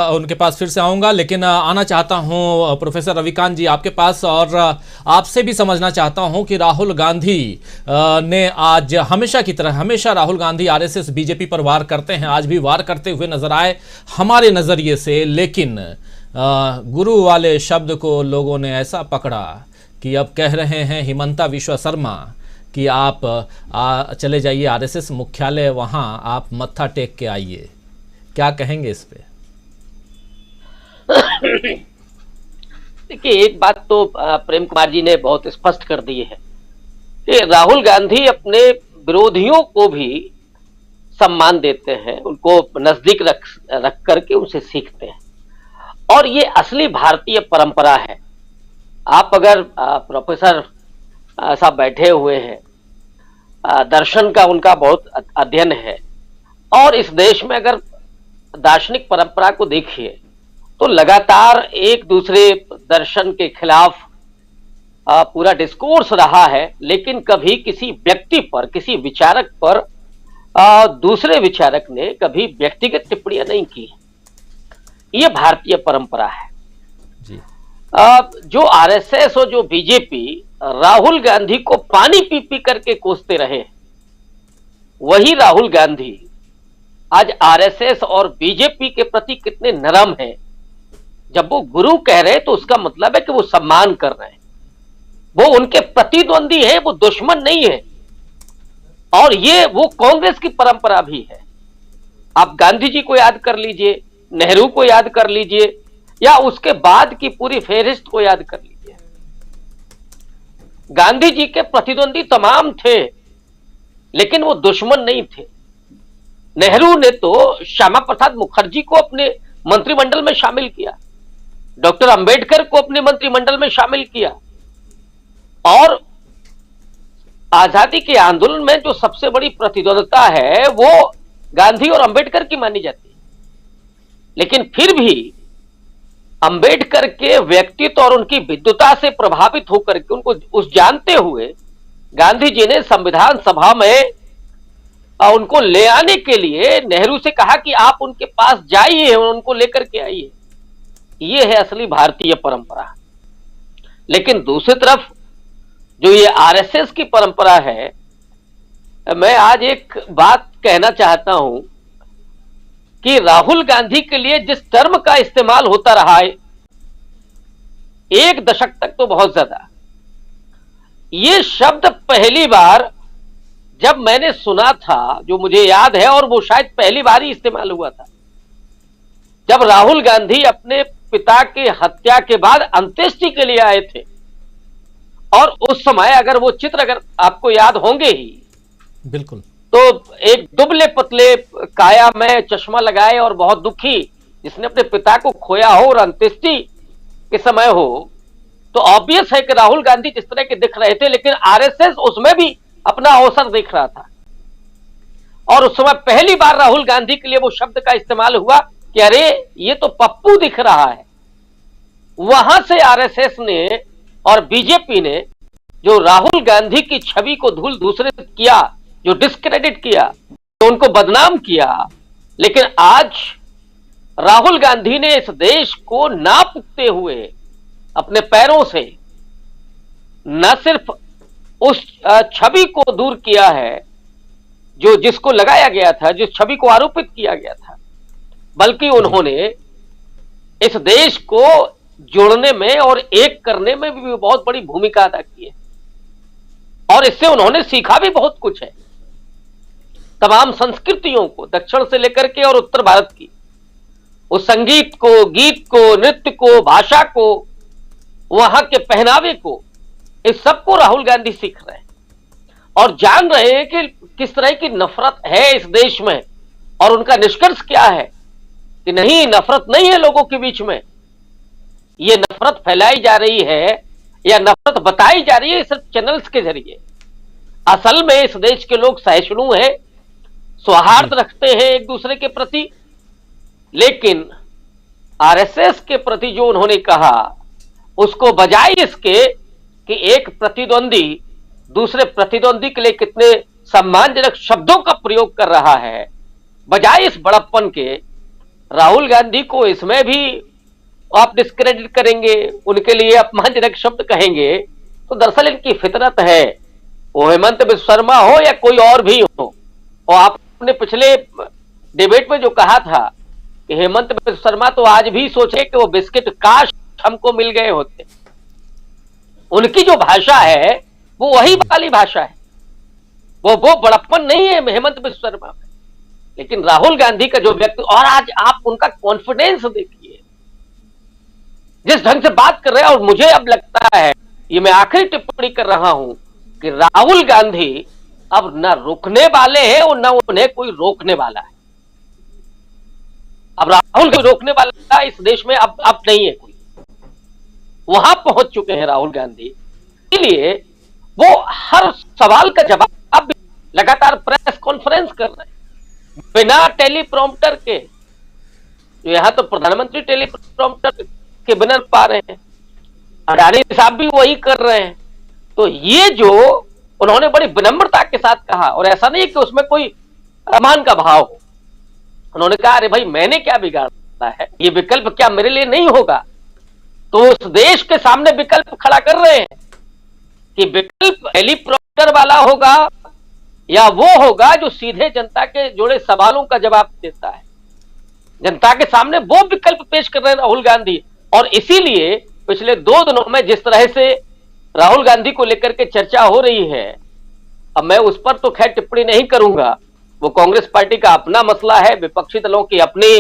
उनके पास फिर से आऊंगा, लेकिन आना चाहता हूं प्रोफेसर रविकांत जी आपके पास, और आपसे भी समझना चाहता हूं कि राहुल गांधी ने आज हमेशा की तरह, हमेशा राहुल गांधी आरएसएस बीजेपी पर वार करते हैं, आज भी वार करते हुए नजर आए हमारे नजरिए से, लेकिन गुरु वाले शब्द को लोगों ने ऐसा पकड़ा कि अब कह रहे हैं हिमंता विश्व शर्मा कि आप चले जाइए आरएसएस मुख्यालय, वहां आप मत्था टेक के आइए। क्या कहेंगे इस पे? देखिए, एक बात तो प्रेम कुमार जी ने बहुत स्पष्ट कर दी है कि राहुल गांधी अपने विरोधियों को भी सम्मान देते हैं, उनको नजदीक रख करके उनसे सीखते हैं, और ये असली भारतीय परंपरा है। आप अगर प्रोफेसर साहब बैठे हुए हैं, दर्शन का उनका बहुत अध्ययन है, और इस देश में अगर दार्शनिक परंपरा को देखिए तो लगातार एक दूसरे दर्शन के खिलाफ पूरा डिस्कोर्स रहा है, लेकिन कभी किसी व्यक्ति पर, किसी विचारक पर दूसरे विचारक ने कभी व्यक्तिगत टिप्पणियां नहीं की। ये भारतीय परंपरा है जी। जो आरएसएस और जो बीजेपी राहुल गांधी को पानी पी पी करके कोसते रहे, वही राहुल गांधी आज आरएसएस और बीजेपी के प्रति कितने नरम हैं। जब वो गुरु कह रहे हैं तो उसका मतलब है कि वो सम्मान कर रहे हैं, वो उनके प्रतिद्वंदी है, वो दुश्मन नहीं है। और ये वो कांग्रेस की परंपरा भी है। आप गांधी जी को याद कर लीजिए, नेहरू को याद कर लीजिए, या उसके बाद की पूरी फेहरिस्त को याद कर लीजिए। गांधी जी के प्रतिद्वंदी तमाम थे, लेकिन वो दुश्मन नहीं थे। नेहरू ने तो श्यामा प्रसाद मुखर्जी को अपने मंत्रिमंडल में शामिल किया, डॉक्टर अंबेडकर को अपने मंत्रिमंडल में शामिल किया, और आजादी के आंदोलन में जो सबसे बड़ी प्रतिद्वंदता है वो गांधी और अंबेडकर की मानी जाती है। लेकिन फिर भी अंबेडकर के व्यक्तित्व और उनकी विद्वता से प्रभावित होकर के, उनको उस जानते हुए गांधी जी ने संविधान सभा में उनको ले आने के लिए नेहरू से कहा कि आप उनके पास जाइए और उनको लेकर के आइए। ये है असली भारतीय परंपरा। लेकिन दूसरी तरफ जो ये आरएसएस की परंपरा है, मैं आज एक बात कहना चाहता हूं कि राहुल गांधी के लिए जिस टर्म का इस्तेमाल होता रहा है एक दशक तक, तो बहुत ज्यादा, ये शब्द पहली बार जब मैंने सुना था, जो मुझे याद है, और वो शायद पहली बार ही इस्तेमाल हुआ था जब राहुल गांधी अपने पिता की हत्या के बाद अंत्येष्टि के लिए आए थे। और उस समय अगर वो चित्र अगर आपको याद होंगे ही, बिल्कुल, तो एक दुबले पतले काया में चश्मा लगाए और बहुत दुखी, जिसने अपने पिता को खोया हो और अंत्येष्टि के समय हो, तो ऑब्वियस है कि राहुल गांधी जिस तरह के दिख रहे थे, लेकिन आरएसएस उसमें भी अपना अवसर देख रहा था। और उस समय पहली बार राहुल गांधी के लिए वो शब्द का इस्तेमाल हुआ कि अरे ये तो पप्पू दिख रहा है। वहां से आरएसएस ने और बीजेपी ने जो राहुल गांधी की छवि को धूल दूसरे किया, जो डिस्क्रेडिट किया, जो उनको बदनाम किया, लेकिन आज राहुल गांधी ने इस देश को ना पुकते हुए अपने पैरों से न सिर्फ उस छवि को दूर किया है जो जिसको लगाया गया था, जिस छवि को आरोपित किया गया था, बल्कि उन्होंने इस देश को जोड़ने में और एक करने में भी बहुत बड़ी भूमिका अदा की है। और इससे उन्होंने सीखा भी बहुत कुछ है। तमाम संस्कृतियों को, दक्षिण से लेकर के और उत्तर भारत की, उस संगीत को, गीत को, नृत्य को, भाषा को, वहां के पहनावे को, इस सबको राहुल गांधी सीख रहे हैं और जान रहे हैं कि किस तरह की नफरत है इस देश में। और उनका निष्कर्ष क्या है कि नहीं, नफरत नहीं है लोगों के बीच में, ये नफरत फैलाई जा रही है या नफरत बताई जा रही है सिर्फ चैनल्स के जरिए। असल में इस देश के लोग सहिष्णु हैं, सौहार्द रखते हैं एक दूसरे के प्रति। लेकिन आरएसएस के प्रति जो उन्होंने कहा, उसको बजाय इसके कि एक प्रतिद्वंदी दूसरे प्रतिद्वंदी के लिए कितने सम्मानजनक शब्दों का प्रयोग कर रहा है, बजाय इस बड़प्पन के राहुल गांधी को इसमें भी आप डिस्क्रेडिट करेंगे, उनके लिए अपमानजनक शब्द कहेंगे, तो दरअसल इनकी फितरत है। वो हेमंत बिस्वा शर्मा हो या कोई और भी हो। और आपने पिछले डिबेट में जो कहा था कि हेमंत बिस्वा शर्मा तो आज भी सोचे कि वो बिस्किट काश हमको मिल गए होते। उनकी जो भाषा है वो वही वाली भाषा है, वो बड़प्पन नहीं है हेमंत बिस्वा शर्मा में। लेकिन राहुल गांधी का जो व्यक्ति, और आज आप उनका कॉन्फिडेंस देखिए, जिस ढंग से बात कर रहे हैं। और मुझे अब लगता है, ये मैं आखिरी टिप्पणी कर रहा हूं, कि राहुल गांधी अब न रुकने वाले हैं और न उन्हें कोई रोकने वाला है। अब राहुल को रोकने वाला इस देश में अब नहीं है कोई। वहां पहुंच चुके हैं राहुल गांधी, इसलिए वो हर सवाल का जवाब भी लगातार प्रेस कॉन्फ्रेंस कर रहे हैं बिना टेलीप्रॉम्प्टर के। यहां तो प्रधानमंत्री टेलीप्रॉम्प्टर के बिना पा रहे हैं, अडानी साहब भी वही कर रहे हैं। तो ये जो उन्होंने बड़ी विनम्रता के साथ कहा, और ऐसा नहीं कि उसमें कोई अपमान का भाव हो। उन्होंने कहा, अरे भाई मैंने क्या बिगाड़ा है, ये विकल्प क्या मेरे लिए नहीं होगा। तो उस देश के सामने विकल्प खड़ा कर रहे हैं कि विकल्प हेलीकॉप्टर वाला होगा या वो होगा जो सीधे जनता के जुड़े सवालों का जवाब देता है। जनता के सामने वो विकल्प पेश कर रहे हैं राहुल गांधी। और इसीलिए पिछले 2 दिनों में जिस तरह से राहुल गांधी को लेकर के चर्चा हो रही है, अब मैं उस पर तो खैर टिप्पणी नहीं करूंगा, वो कांग्रेस पार्टी का अपना मसला है, विपक्षी दलों की अपनी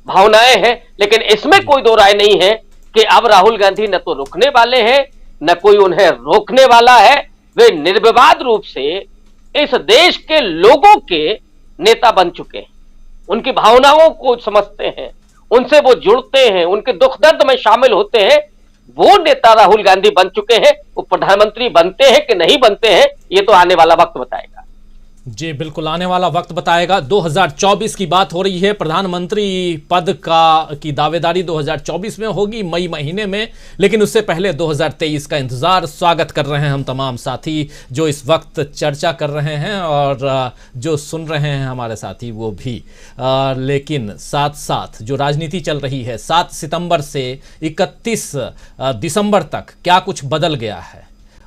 भावनाएं हैं। लेकिन इसमें कोई दो राय नहीं है कि अब राहुल गांधी न तो रुकने वाले हैं, न कोई उन्हें रोकने वाला है। वे निर्विवाद रूप से इस देश के लोगों के नेता बन चुके हैं, उनकी भावनाओं को समझते हैं, उनसे वो जुड़ते हैं, उनके दुख दर्द में शामिल होते हैं। वो नेता राहुल गांधी बन चुके हैं। वो प्रधानमंत्री बनते हैं कि नहीं बनते हैं, ये तो आने वाला वक्त बताएगा। जी बिल्कुल, आने वाला वक्त बताएगा। 2024 की बात हो रही है, प्रधानमंत्री पद की दावेदारी 2024 में होगी, मई महीने में। लेकिन उससे पहले 2023 का इंतजार स्वागत कर रहे हैं हम तमाम साथी जो इस वक्त चर्चा कर रहे हैं और जो सुन रहे हैं हमारे साथी वो भी। लेकिन साथ साथ जो राजनीति चल रही है, 7 सितंबर से 31 दिसंबर तक क्या कुछ बदल गया है,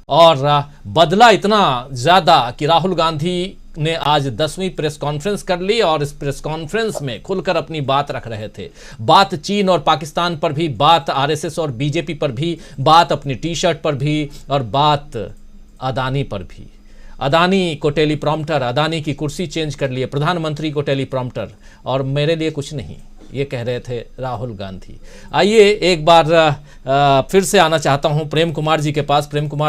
और बदला इतना ज़्यादा कि राहुल गांधी ने आज 10वीं प्रेस कॉन्फ्रेंस कर ली और इस प्रेस कॉन्फ्रेंस में खुलकर अपनी बात रख रहे थे। बात चीन और पाकिस्तान पर भी, बात आरएसएस और बीजेपी पर भी, बात अपनी टी-शर्ट पर भी, और बात अदानी पर भी। अदानी को टेलीप्रॉम्प्टर, अदानी की कुर्सी चेंज कर लिए, प्रधानमंत्री को टेलीप्रॉम्प्टर, और मेरे लिए कुछ नहीं, ये कह रहे थे राहुल गांधी। आइए एक बार फिर से आना चाहता हूं प्रेम कुमार जी के पास। प्रेम कुमार